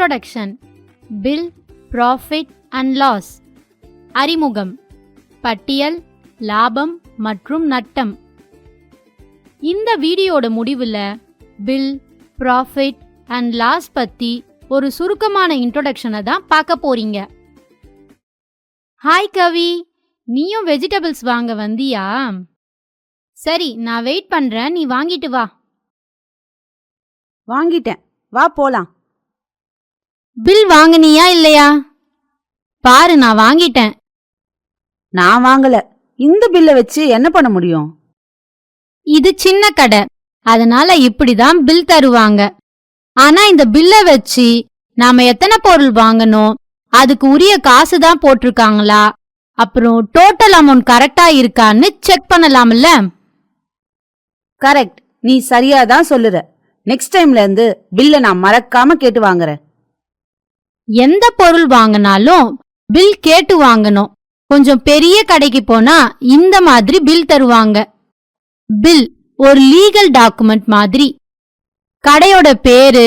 Introduction, bill, profit and loss. அறிமுகம், பட்டியல், லாபம் மற்றும் நட்டம். இந்த வீடியோட முடிவில் பில், ப்ராஃபிட் அண்ட் லாஸ் பற்றி ஒரு சுருக்கமான இன்ட்ரோடக்ஷனை தான் பார்க்க போறீங்க. ஹாய் கவி, நீயும் வெஜிடபிள்ஸ் வாங்க வந்தியா? சரி, நான் வெயிட் பண்றேன், நீ வாங்கிட்டு வா. வாங்கிட்டேன், வா போலாம். பில் வாங்கினியா இல்லையா? பாரு, நான் வாங்கிட்டேன். நான் வாங்கல. இந்த பில்லை வச்சு என்ன பண்ண முடியும்? இது சின்ன கடை, அதனால இப்படிதான் பில் தருவாங்க. ஆனா இந்த பில்லை வச்சு நாம எத்தனை பொருள் வாங்கணும், அதுக்கு உரிய காசு தான் போட்டிருக்காங்களா, அப்புறம் டோட்டல் அமௌண்ட் கரெக்டா இருக்கான்னு செக் பண்ணலாம்ல. கரெக்ட், நீ சரியாதான் சொல்லுற. நெக்ஸ்ட் டைம்ல இருந்து பில்லை நான் மறக்காம கேட்டு வாங்குறேன். எந்த பொருள் வாங்கினாலும் பில் கேட்டு வாங்கணும். கொஞ்சம் பெரிய கடைக்கு போனா இந்த மாதிரி பில் தருவாங்க. பில் ஒரு லீகல் டாக்குமெண்ட் மாதிரி. கடையோட பேரு,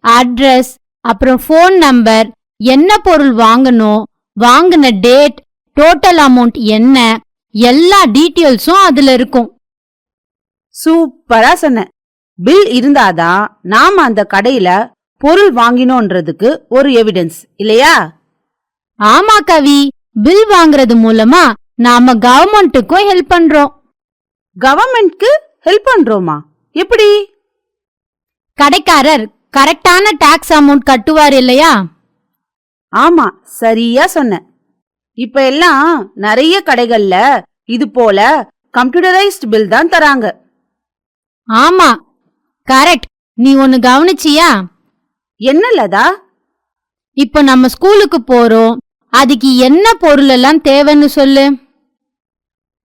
அட்ரஸ், அப்புறம் ஃபோன் நம்பர், என்ன பொருள் வாங்கணும், வாங்கின டேட், டோட்டல் அமௌண்ட் என்ன, எல்லா டீட்டெயில்ஸும் அதுல இருக்கும். சூப்பரா சொன்ன. பில் இருந்தாதான் நாம அந்த கடையில பொருள் வாங்கினோன்றதுக்கு ஒரு எவிடன்ஸ் இல்லையா? ஆமா கவி, பில் வாங்குறது மூலமா நாம கவர்மெண்ட்டுக்கும் ஹெல்ப் பண்றோம். கவர்மெண்ட்க்கு ஹெல்ப் பண்றோமா? எப்படி? கடைக்காரர் கரெக்டான டாக்ஸ் அமௌண்ட் கட்டுவார் இல்லையா? ஆமா, சரியா சொன்ன. இப்ப எல்லாம் நிறைய கடைகள்ல இது போல கம்ப்யூட்டரைஸ்ட் பில் தான் தராங்க. ஆமா, கரெக்ட். நீ ஒன்னு கவனிச்சியா? என்னலதா? இப்ப நம்ம ஸ்கூலுக்கு போறோம், அதுக்கு என்ன பொருள் எல்லாம் தேவைன்னு சொல்லு.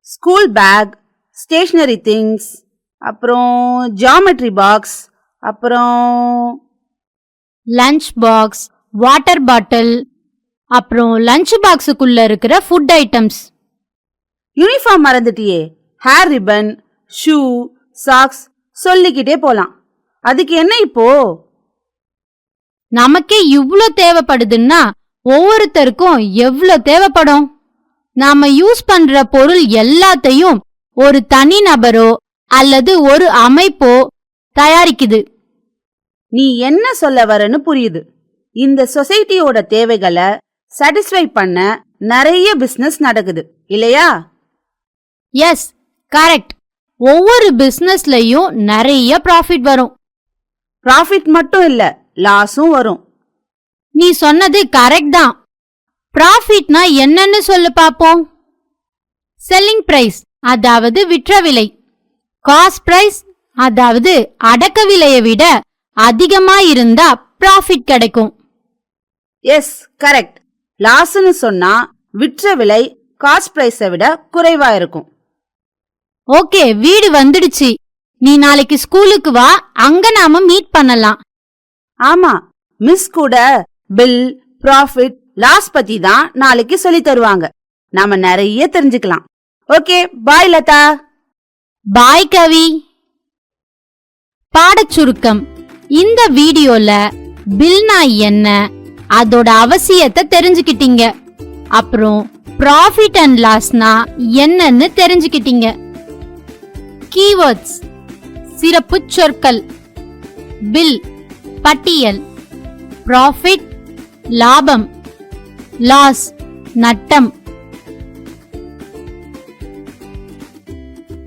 ஸ்கூல் பேக், ஸ்டேஷனரி திங்ஸ், அப்புறம் ஜியாமெட்ரி பாக்ஸ், அப்புறம் லஞ்ச் பாக்ஸ், வாட்டர் பாட்டில், அப்புறம் லஞ்ச் பாக்ஸுக்குள்ள இருக்கிற ஃபுட் ஐட்டம்ஸ். யூனிஃபார்ம் மறந்துட்டியே. ஹேர் ரிப்பன், ஷூ, சாக்ஸ், சொல்லிக்கிட்டே போலாம். அதுக்கு என்ன இப்போ? நமக்கே இவ்ளோ தேவைப்படுதுன்னா ஒவ்வொருத்தருக்கும் எவ்ளோ தேவைப்படும்? நாம யூஸ் பண்ற பொருள் எல்லாத்தையும் ஒரு தனி நபரோ அல்லது ஒரு அமைப்போ தயாரிக்குது. நீ என்ன சொல்ல வரன்னு புரியுது. இந்த சொசைட்டியோட தேவைகளை சாட்டிஸ்ஃபை பண்ண நிறைய பிசினஸ் நடக்குது இல்லையா? Yes, correct. ஒவ்வொரு பிசினஸ்லயும் நிறைய ப்ராஃபிட் வரும். ப்ராஃபிட் மட்டும் இல்ல, லாஸும் வரும். நீ சொன்னது கரெக்ட் தான். ப்ராஃபிட்னா என்னன்னு சொல்லு பாப்போம். செல்லிங் பிரைஸ், அதாவது விற்ற விலை. காஸ்ட் பிரைஸ், அதாவது அடக்க விலையை விட அதிகமா இருந்தா ப்ராஃபிட் கிடைக்கும். S, correct. லாஸ்னு சொன்னா விற்ற விலை காஸ்ட் பிரைஸை விட குறைவா இருக்கும். ஓகே, வீடு வந்துடுச்சு. நீ நாளைக்கு ஸ்கூலுக்கு வா, அங்க நாம மீட் பண்ணலாம். ஆமா, மிஸ் கூட பில், ப்ராஃபிட், லாஸ் பத்தி தான் நாளைக்கு சொல்லி தருவாங்க. நாம நிறைய தெரிஞ்சுக்கலாம். ஓகே, பாய் லதா. பாய் கவி. பாடச்சுருக்கம். இந்த வீடியோல பில்னா என்ன, அதோட அவசியத்தை தெரிஞ்சுக்கிட்டீங்க. அப்புறம் ப்ராஃபிட் அண்ட் லாஸ்னா என்னன்னு தெரிஞ்சுக்கிட்டீங்க. கீவேர்ட்ஸ், சிறப்பு சொற்கள். பில், பட்டியல். ப்ராஃபிட், லாபம். லாஸ், நட்டம்.